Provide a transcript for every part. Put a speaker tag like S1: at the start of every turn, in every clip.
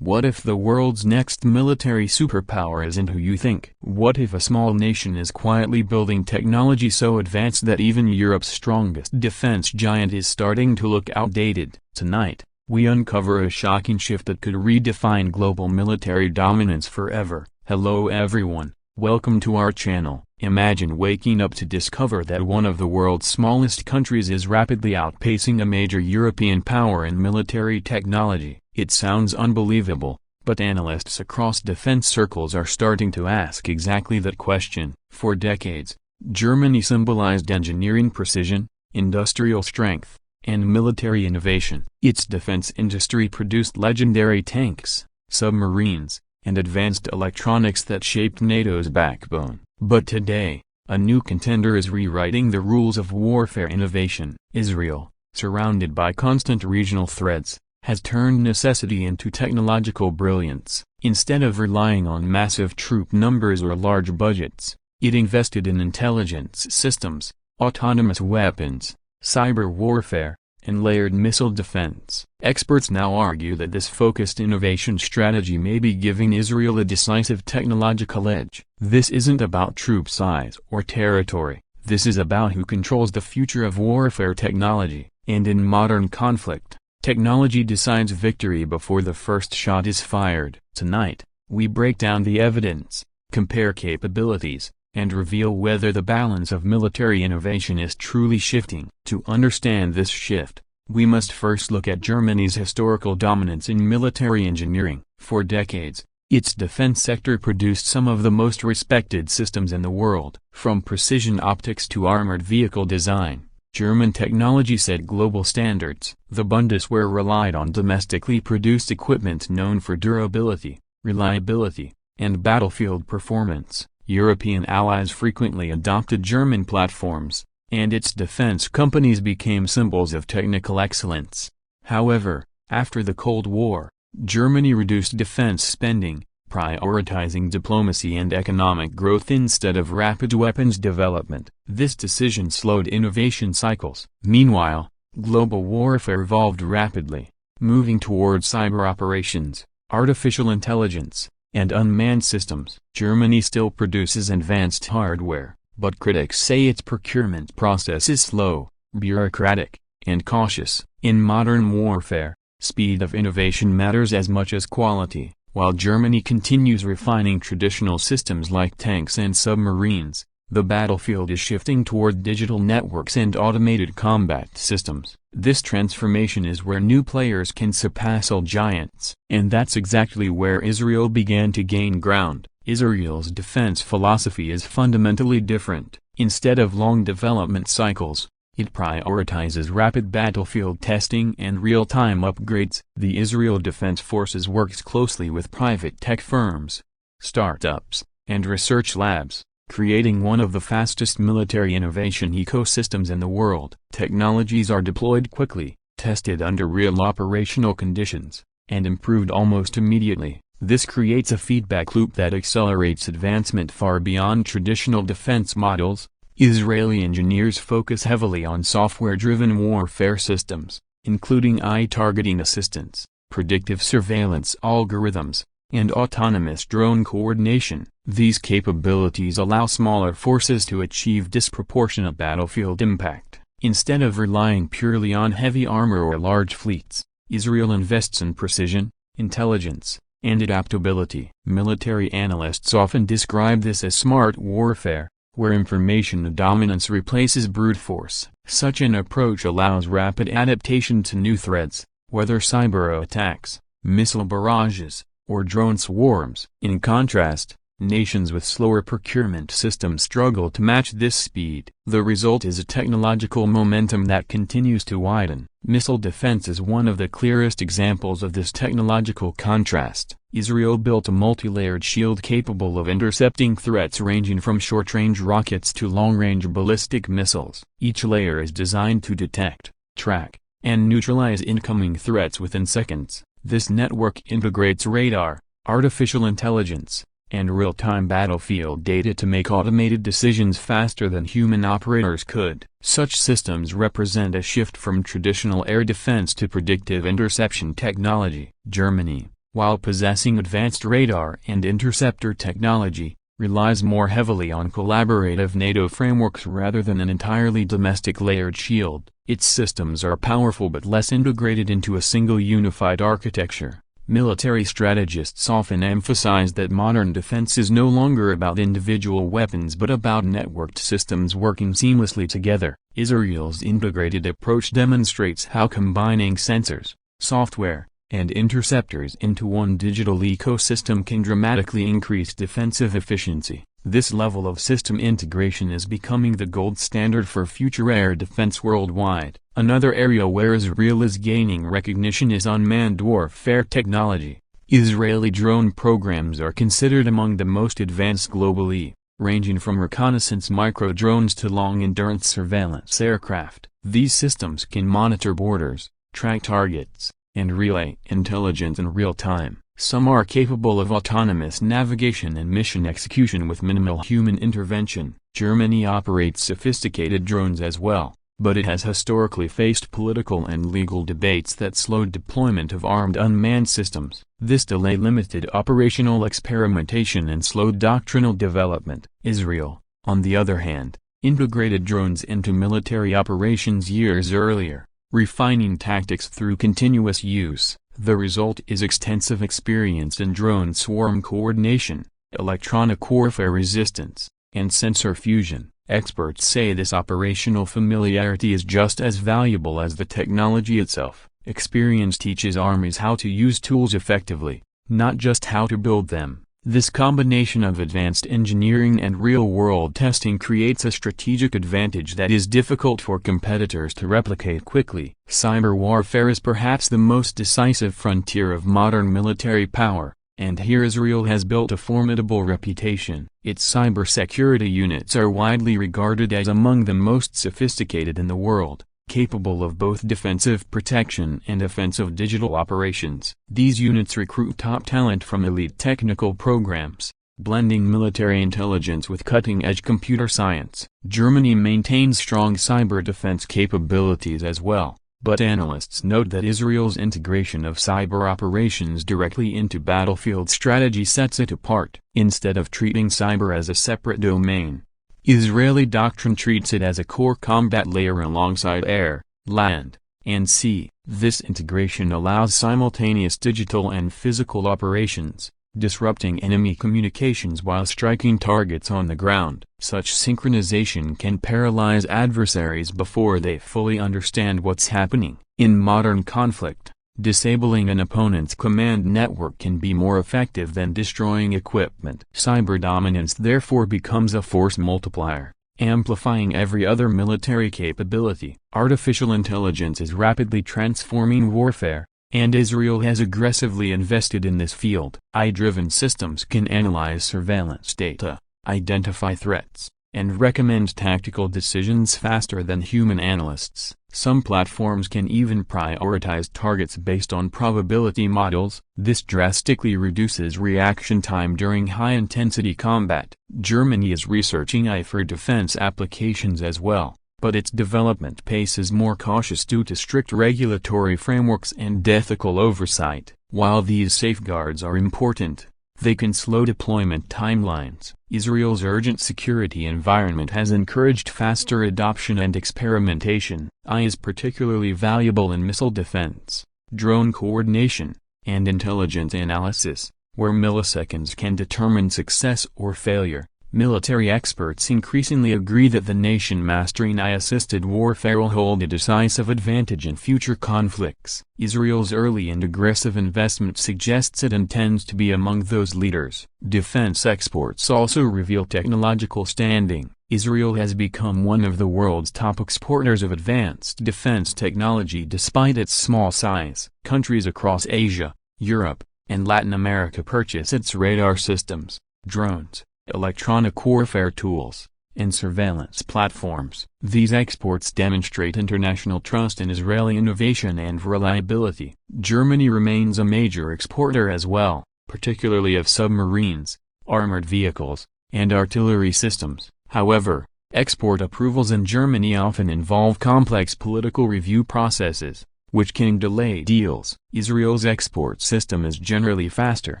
S1: What if the world's next military superpower isn't who you think? What if a small nation is quietly building technology so advanced that even Europe's strongest defense giant is starting to look outdated? Tonight, we uncover a shocking shift that could redefine global military dominance forever. Hello everyone, welcome to our channel. Imagine waking up to discover that one of the world's smallest countries is rapidly outpacing a major European power in military technology. It sounds unbelievable, but analysts across defense circles are starting to ask exactly that question. For decades, Germany symbolized engineering precision, industrial strength, and military innovation. Its defense industry produced legendary tanks, submarines, and advanced electronics that shaped NATO's backbone. But today, a new contender is rewriting the rules of warfare innovation. Israel, surrounded by constant regional threats, has turned necessity into technological brilliance. Instead of relying on massive troop numbers or large budgets, it invested in intelligence systems, autonomous weapons, cyber warfare, and layered missile defense. Experts now argue that this focused innovation strategy may be giving Israel a decisive technological edge. This isn't about troop size or territory, this is about who controls the future of warfare technology. And in modern conflict, technology decides victory before the first shot is fired. Tonight, we break down the evidence, compare capabilities, and reveal whether the balance of military innovation is truly shifting. To understand this shift, we must first look at Germany's historical dominance in military engineering. For decades, its defense sector produced some of the most respected systems in the world. From precision optics to armored vehicle design, German technology set global standards. The Bundeswehr relied on domestically produced equipment known for durability, reliability, and battlefield performance. European allies frequently adopted German platforms, and its defense companies became symbols of technical excellence. However, after the Cold War, Germany reduced defense spending, prioritizing diplomacy and economic growth instead of rapid weapons development. This decision slowed innovation cycles. Meanwhile, global warfare evolved rapidly, moving towards cyber operations, artificial intelligence, and unmanned systems. Germany still produces advanced hardware, but critics say its procurement process is slow, bureaucratic, and cautious. In modern warfare, speed of innovation matters as much as quality. While Germany continues refining traditional systems like tanks and submarines, the battlefield is shifting toward digital networks and automated combat systems. This transformation is where new players can surpass old giants. And that's exactly where Israel began to gain ground. Israel's defense philosophy is fundamentally different. Instead of long development cycles, it prioritizes rapid battlefield testing and real-time upgrades. The Israel Defense Forces works closely with private tech firms, startups, and research labs, creating one of the fastest military innovation ecosystems in the world. Technologies are deployed quickly, tested under real operational conditions, and improved almost immediately. This creates a feedback loop that accelerates advancement far beyond traditional defense models. Israeli engineers focus heavily on software-driven warfare systems, including eye-targeting assistance, predictive surveillance algorithms, and autonomous drone coordination. These capabilities allow smaller forces to achieve disproportionate battlefield impact. Instead of relying purely on heavy armor or large fleets, Israel invests in precision, intelligence, and adaptability. Military analysts often describe this as smart warfare, where information dominance replaces brute force. Such an approach allows rapid adaptation to new threats, whether cyber attacks, missile barrages, or drone swarms. In contrast, nations with slower procurement systems struggle to match this speed. The result is a technological momentum that continues to widen. Missile defense is one of the clearest examples of this technological contrast. Israel built a multi-layered shield capable of intercepting threats ranging from short-range rockets to long-range ballistic missiles. Each layer is designed to detect, track, and neutralize incoming threats within seconds. This network integrates radar, artificial intelligence, and real-time battlefield data to make automated decisions faster than human operators could. Such systems represent a shift from traditional air defense to predictive interception technology. Germany, while possessing advanced radar and interceptor technology, relies more heavily on collaborative NATO frameworks rather than an entirely domestic layered shield. Its systems are powerful but less integrated into a single unified architecture. Military strategists often emphasize that modern defense is no longer about individual weapons but about networked systems working seamlessly together. Israel's integrated approach demonstrates how combining sensors, software, and interceptors into one digital ecosystem can dramatically increase defensive efficiency. This level of system integration is becoming the gold standard for future air defense worldwide. Another area where Israel is gaining recognition is unmanned warfare technology. Israeli drone programs are considered among the most advanced globally, ranging from reconnaissance micro-drones to long-endurance surveillance aircraft. These systems can monitor borders, track targets, and relay intelligence in real time. Some are capable of autonomous navigation and mission execution with minimal human intervention. Germany operates sophisticated drones as well, but it has historically faced political and legal debates that slowed deployment of armed unmanned systems. This delay limited operational experimentation and slowed doctrinal development. Israel, on the other hand, integrated drones into military operations years earlier, refining tactics through continuous use. The result is extensive experience in drone swarm coordination, electronic warfare resistance, and sensor fusion. Experts say this operational familiarity is just as valuable as the technology itself. Experience teaches armies how to use tools effectively, not just how to build them. This combination of advanced engineering and real-world testing creates a strategic advantage that is difficult for competitors to replicate quickly. Cyber warfare is perhaps the most decisive frontier of modern military power, and here Israel has built a formidable reputation. Its cybersecurity units are widely regarded as among the most sophisticated in the world, capable of both defensive protection and offensive digital operations. These units recruit top talent from elite technical programs, blending military intelligence with cutting-edge computer science. Germany maintains strong cyber defense capabilities as well, but analysts note that Israel's integration of cyber operations directly into battlefield strategy sets it apart. Instead of treating cyber as a separate domain, Israeli doctrine treats it as a core combat layer alongside air, land, and sea. This integration allows simultaneous digital and physical operations, disrupting enemy communications while striking targets on the ground. Such synchronization can paralyze adversaries before they fully understand what's happening. In modern conflict, disabling an opponent's command network can be more effective than destroying equipment. Cyber dominance therefore becomes a force multiplier, amplifying every other military capability. Artificial intelligence is rapidly transforming warfare, and Israel has aggressively invested in this field. AI-driven systems can analyze surveillance data, identify threats, and recommend tactical decisions faster than human analysts. Some platforms can even prioritize targets based on probability models. This drastically reduces reaction time during high-intensity combat. Germany is researching AI for defense applications as well, but its development pace is more cautious due to strict regulatory frameworks and ethical oversight. While these safeguards are important, they can slow deployment timelines. Israel's urgent security environment has encouraged faster adoption and experimentation. AI is particularly valuable in missile defense, drone coordination, and intelligence analysis, where milliseconds can determine success or failure. Military experts increasingly agree that the nation mastering AI-assisted warfare will hold a decisive advantage in future conflicts. Israel's early and aggressive investment suggests it intends to be among those leaders. Defense exports also reveal technological standing. Israel has become one of the world's top exporters of advanced defense technology despite its small size. Countries across Asia, Europe, and Latin America purchase its radar systems, drones, electronic warfare tools, and surveillance platforms. These exports demonstrate international trust in Israeli innovation and reliability. Germany remains a major exporter as well, particularly of submarines, armored vehicles, and artillery systems. However, export approvals in Germany often involve complex political review processes, which can delay deals. Israel's export system is generally faster,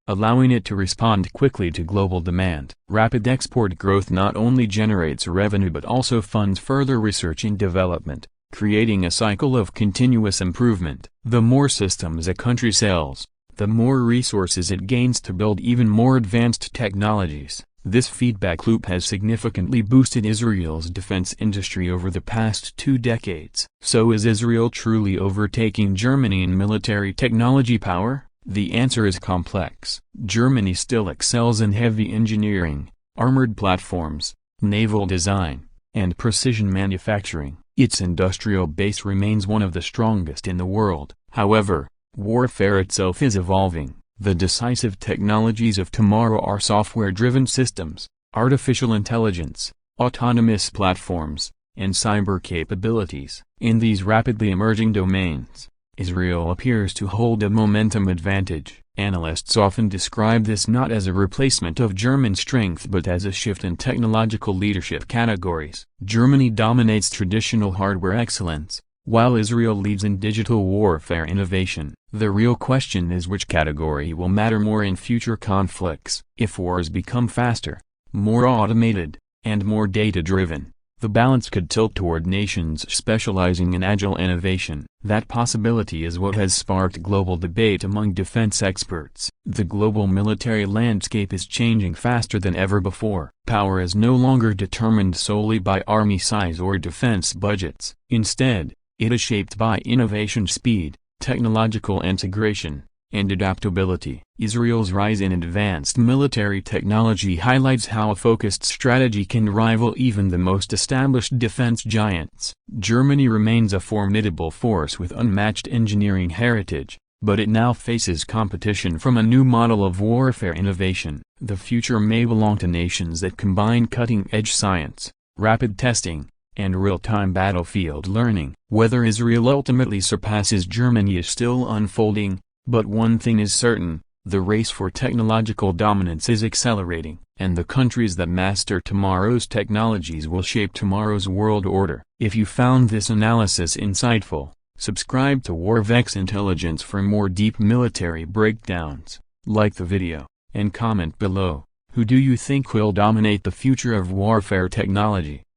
S1: allowing it to respond quickly to global demand. Rapid export growth not only generates revenue but also funds further research and development, creating a cycle of continuous improvement. The more systems a country sells, the more resources it gains to build even more advanced technologies. This feedback loop has significantly boosted Israel's defense industry over the past 2 decades. So is Israel truly overtaking Germany in military technology power? The answer is complex. Germany still excels in heavy engineering, armored platforms, naval design, and precision manufacturing. Its industrial base remains one of the strongest in the world. However, warfare itself is evolving. The decisive technologies of tomorrow are software-driven systems, artificial intelligence, autonomous platforms, and cyber capabilities. In these rapidly emerging domains, Israel appears to hold a momentum advantage. Analysts often describe this not as a replacement of German strength but as a shift in technological leadership categories. Germany dominates traditional hardware excellence, while Israel leads in digital warfare innovation. The real question is which category will matter more in future conflicts. If wars become faster, more automated, and more data-driven, the balance could tilt toward nations specializing in agile innovation. That possibility is what has sparked global debate among defense experts. The global military landscape is changing faster than ever before. Power is no longer determined solely by army size or defense budgets. Instead, it is shaped by innovation speed, technological integration, and adaptability. Israel's rise in advanced military technology highlights how a focused strategy can rival even the most established defense giants. Germany remains a formidable force with unmatched engineering heritage, but it now faces competition from a new model of warfare innovation. The future may belong to nations that combine cutting-edge science, rapid testing, and real-time battlefield learning. Whether Israel ultimately surpasses Germany is still unfolding, but one thing is certain: the race for technological dominance is accelerating, and the countries that master tomorrow's technologies will shape tomorrow's world order. If you found this analysis insightful, subscribe to WarVex Intelligence for more deep military breakdowns, like the video, and comment below. Who do you think will dominate the future of warfare technology?